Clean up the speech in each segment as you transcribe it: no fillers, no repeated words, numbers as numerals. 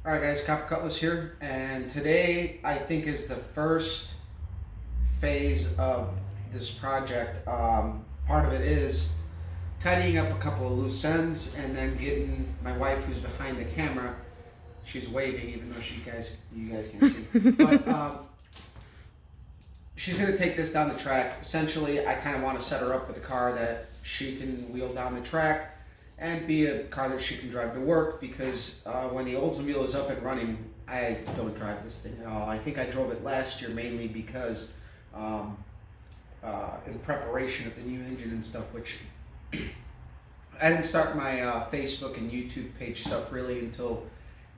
Alright guys, Copper Cutlass here, and today I think is the first phase of this project. Part of it is tidying up a couple of loose ends and then getting my wife, who's behind the camera, she's waving even though you guys can't see, but she's going to take this down the track. Essentially, I kind of want to set her up with a car that she can wheel down the track and be a car that she can drive to work, because when the Oldsmobile is up and running, I don't drive this thing at all. I think I drove it last year mainly because in preparation of the new engine and stuff, which I didn't start my Facebook and YouTube page stuff really until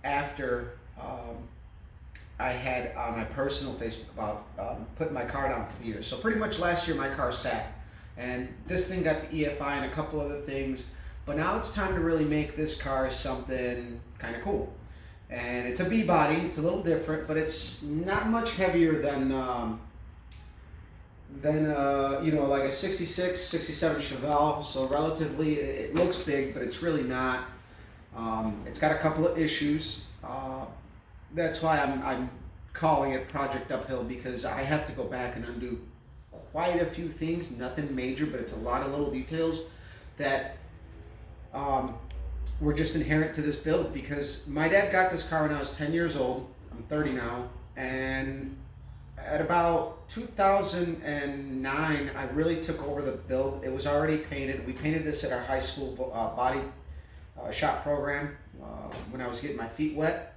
after I had on my personal Facebook about putting my car down for the year. So pretty much last year my car sat, and this thing got the EFI and a couple other things. But now it's time to really make this car something kind of cool. And it's a B body, it's a little different, but it's not much heavier than like a 66, 67 Chevelle. So relatively, it looks big, but it's really not. It's got a couple of issues. That's why I'm calling it Project Uphill, because I have to go back and undo quite a few things. Nothing major, but it's a lot of little details that were just inherent to this build, because my dad got this car when I was 10 years old. I'm 30 now, and at about 2009 I really took over the build. It was already painted. We painted this at our high school body shop program when I was getting my feet wet,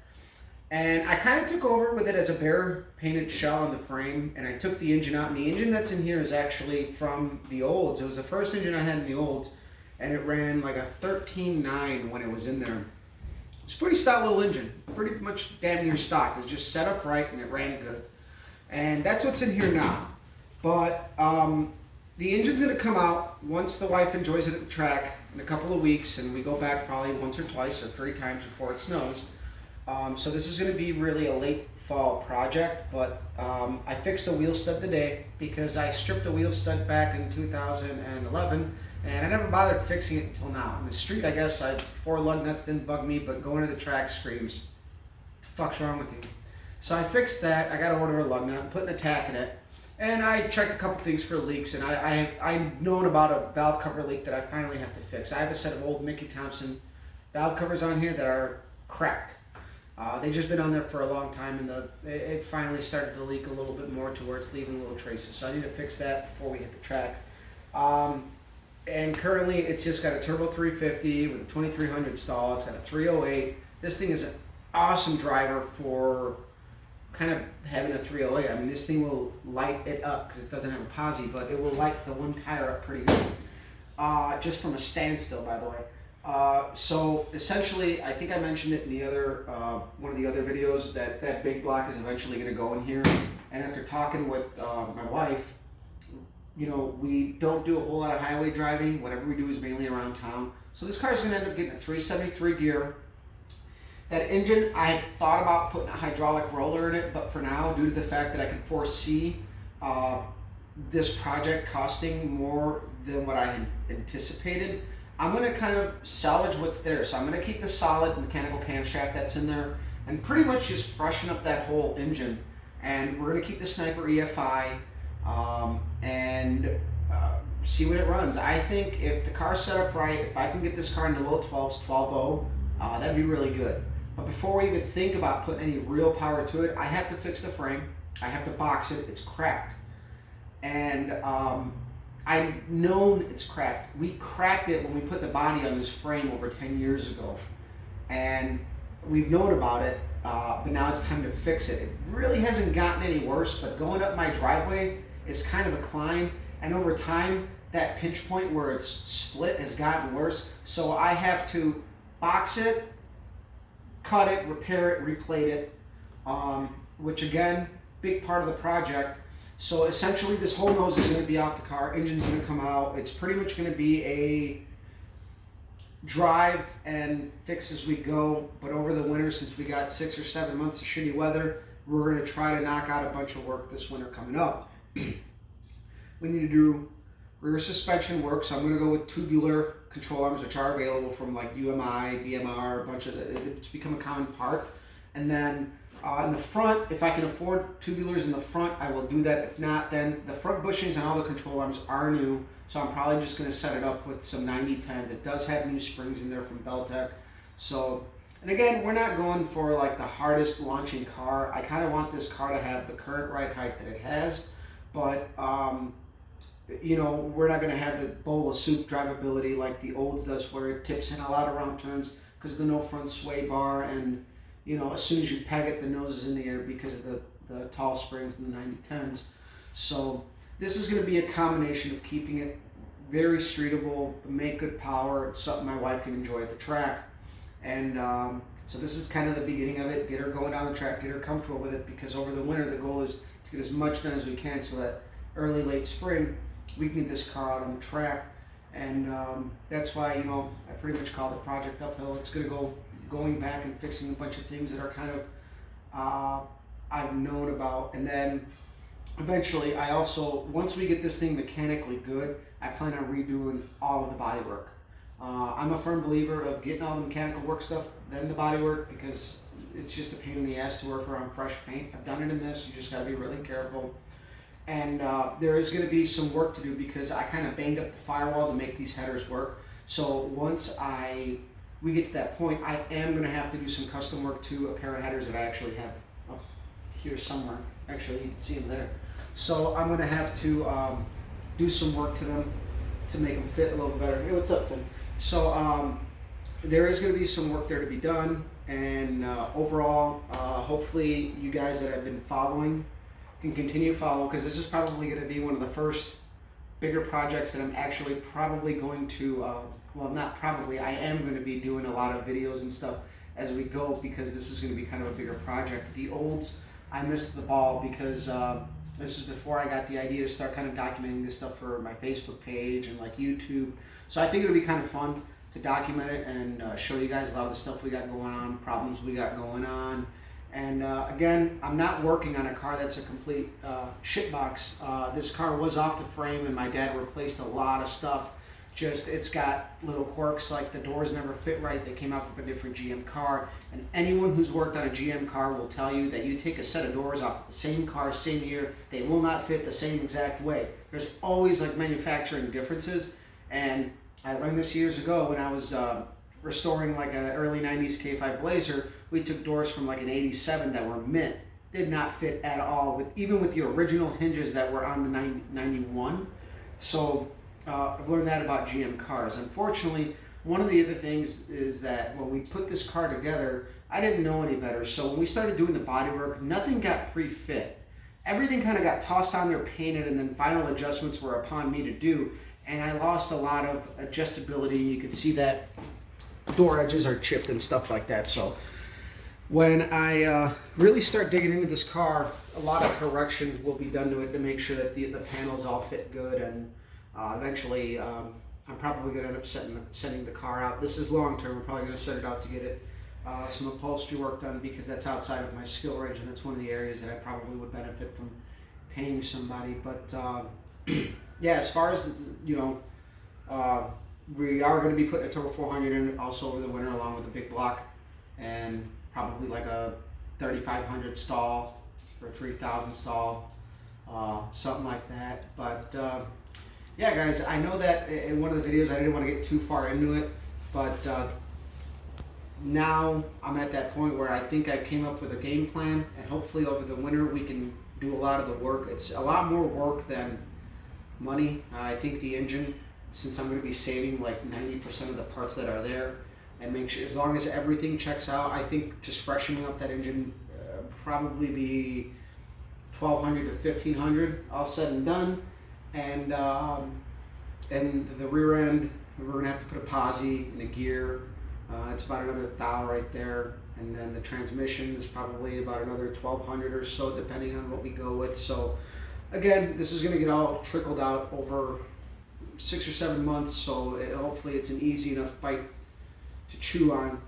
and I kind of took over with it as a bare painted shell on the frame, and I took the engine out, and the engine that's in here is actually from the olds. It was the first engine I had in the olds, and it ran like a 13.9 when it was in there. It's a pretty stout little engine, pretty much damn near stock. It was just set up right and it ran good. And that's what's in here now. But the engine's gonna come out once the wife enjoys it at the track in a couple of weeks, and we go back probably once or twice or 3 times before it snows. So this is gonna be really a late fall project, but I fixed a wheel stud today because I stripped a wheel stud back in 2011. And I never bothered fixing it until now. In the street, I guess 4 lug nuts didn't bug me, but going to the track screams, what the fuck's wrong with you? So I fixed that. I got to order a lug nut, put an attack in it, and I checked a couple things for leaks, and I've known about a valve cover leak that I finally have to fix. I have a set of old Mickey Thompson valve covers on here that are cracked. They've just been on there for a long time, and it finally started to leak a little bit more to where it's leaving little traces. So I need to fix that before we hit the track. And currently it's just got a turbo 350 with a 2300 stall. It's got a 308. This thing is an awesome driver for kind of having a 308. I mean, this thing will light it up because it doesn't have a posi, but it will light the one tire up pretty good. Just from a standstill, by the way. So essentially, I think I mentioned it in the other one of the other videos that big block is eventually going to go in here. And after talking with my wife, you know, we don't do a whole lot of highway driving. Whatever we do is mainly around town. So this car is going to end up getting a 373 gear. That engine, I had thought about putting a hydraulic roller in it, but for now, due to the fact that I can foresee this project costing more than what I had anticipated, I'm going to kind of salvage what's there. So I'm going to keep the solid mechanical camshaft that's in there and pretty much just freshen up that whole engine. And we're going to keep the Sniper EFI and see what it runs. I think if the car's set up right, if I can get this car into low 12s, 12.0, that'd be really good. But before we even think about putting any real power to it, I have to fix the frame. I have to box it. It's cracked. And I've known it's cracked. We cracked it when we put the body on this frame over 10 years ago. And we've known about it, but now it's time to fix it. It really hasn't gotten any worse, but going up my driveway is kind of a climb, and over time that pinch point where it's split has gotten worse. So I have to box it, cut it, repair it, replate it, which again, big part of the project. So essentially this whole nose is going to be off the car, engine's going to come out. It's pretty much going to be a drive and fix as we go, but over the winter, since we got 6 or 7 months of shitty weather, we're going to try to knock out a bunch of work this winter coming up. We need to do rear suspension work, so I'm going to go with tubular control arms, which are available from like UMI, BMR, a bunch of it's become a common part. And then in the front, if I can afford tubulars in the front, I will do that. If not, then the front bushings and all the control arms are new, so I'm probably just going to set it up with some 9010s. It does have new springs in there from Beltec. So, and again, we're not going for like the hardest launching car. I kind of want this car to have the current ride height that it has, but you know, we're not going to have the bowl of soup drivability like the Olds does, where it tips in a lot of round turns because of the no front sway bar, and you know, as soon as you peg it, the nose is in the air because of the tall springs and the 9010s. So this is going to be a combination of keeping it very streetable, make good power. It's something my wife can enjoy at the track. And so this is kind of the beginning of it. Get her going down the track, get her comfortable with it, because over the winter the goal is to get as much done as we can so that early, late spring we can get this car out on the track. And that's why, you know, I pretty much called it Project Uphill. It's going to going back and fixing a bunch of things that are kind of I've known about. And then eventually I also, once we get this thing mechanically good, I plan on redoing all of the body work. I'm a firm believer of getting all the mechanical work stuff, then the body work, because it's just a pain in the ass to work around fresh paint. I've done it in this, you just gotta be really careful. And there is gonna be some work to do because I kind of banged up the firewall to make these headers work. So once we get to that point, I am gonna have to do some custom work to a pair of headers that I actually have up here somewhere. Actually, you can see them there. So I'm gonna have to do some work to them to make them fit a little better. Hey, what's up, Finn? So there is going to be some work there to be done, and overall, hopefully you guys that have been following can continue to follow, because this is probably going to be one of the first bigger projects that I'm actually probably going to, well, not probably, I am going to be doing a lot of videos and stuff as we go, because this is going to be kind of a bigger project. The Olds, I missed the ball because this is before I got the idea to start kind of documenting this stuff for my Facebook page and like YouTube. So I think it'll be kind of fun to document it and show you guys a lot of the stuff we got going on, problems we got going on. And again, I'm not working on a car that's a complete shitbox. This car was off the frame and my dad replaced a lot of stuff. Just, it's got little quirks like the doors never fit right. They came out with a different GM car. And anyone who's worked on a GM car will tell you that you take a set of doors off the same car, same year, they will not fit the same exact way. There's always like manufacturing differences. And I learned this years ago when I was restoring like an early 90s K5 Blazer. We took doors from like an 87 that were mint. Did not fit at all, even with the original hinges that were on the 91. So I've learned that about GM cars. Unfortunately, one of the other things is that when we put this car together, I didn't know any better. So when we started doing the bodywork, nothing got pre-fit. Everything kind of got tossed on there, painted, and then final adjustments were upon me to do. And I lost a lot of adjustability. You can see that door edges are chipped and stuff like that. So when I really start digging into this car, a lot of corrections will be done to it to make sure that the panels all fit good. And eventually, I'm probably going to end up sending the car out. This is long term. We're probably going to send it out to get it some upholstery work done, because that's outside of my skill range, and that's one of the areas that I probably would benefit from paying somebody. But yeah, as far as, you know, we are going to be putting a Turbo 400 in also over the winter, along with a big block, and probably like a 3500 stall or 3000 stall, something like that. But yeah, guys, I know that in one of the videos I didn't want to get too far into it, but now I'm at that point where I think I came up with a game plan, and hopefully over the winter we can do a lot of the work. It's a lot more work than money. I think the engine, since I'm going to be saving like 90% of the parts that are there, and make sure, as long as everything checks out, I think just freshening up that engine probably be $1,200 to $1,500 all said and done. And the rear end, we're going to have to put a posi and a gear. It's about another $1,000 right there. And then the transmission is probably about another $1,200 or so, depending on what we go with. So again, this is going to get all trickled out over 6 or 7 months. So hopefully it's an easy enough bite to chew on.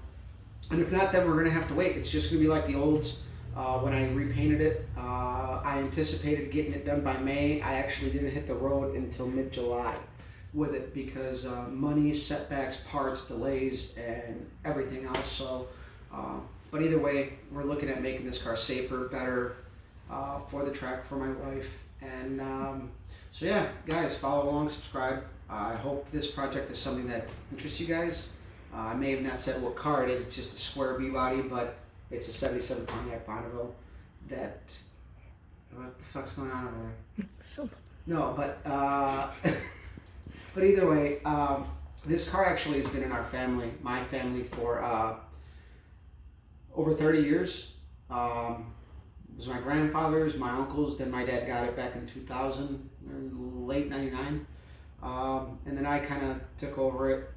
And if not, then we're going to have to wait. It's just going to be like the Olds. When I repainted it, I anticipated getting it done by May. I actually didn't hit the road until mid-July with it, because money, setbacks, parts, delays, and everything else. So But either way, we're looking at making this car safer, better, for the track, for my wife. And so yeah, guys, follow along, subscribe. I hope this project is something that interests you guys. I may have not said what car it is. It's just a square B body, but it's a 77 Pontiac Bonneville. That, what the fuck's going on over there? So. No, but but either way, this car actually has been in our family, my family, for over 30 years. It was my grandfather's, my uncle's, then my dad got it back in 2000, late 99. And then I kind of took over it.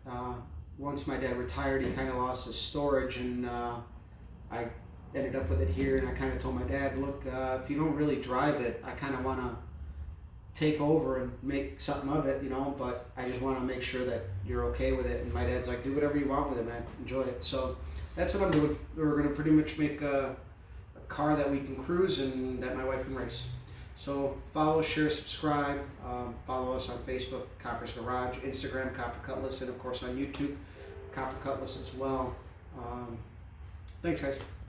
Once my dad retired, he kind of lost his storage, and I ended up with it here. And I kind of told my dad, look, if you don't really drive it, I kind of want to take over and make something of it, you know, but I just want to make sure that you're okay with it. And my dad's like, do whatever you want with it, man, enjoy it. So that's what I'm doing. We're going to pretty much make a car that we can cruise and that my wife can race. So follow, share, subscribe. Follow us on Facebook, Copper's Garage, Instagram, Copper Cutlass, and of course on YouTube, Copper Cutlass as well. Thanks, guys.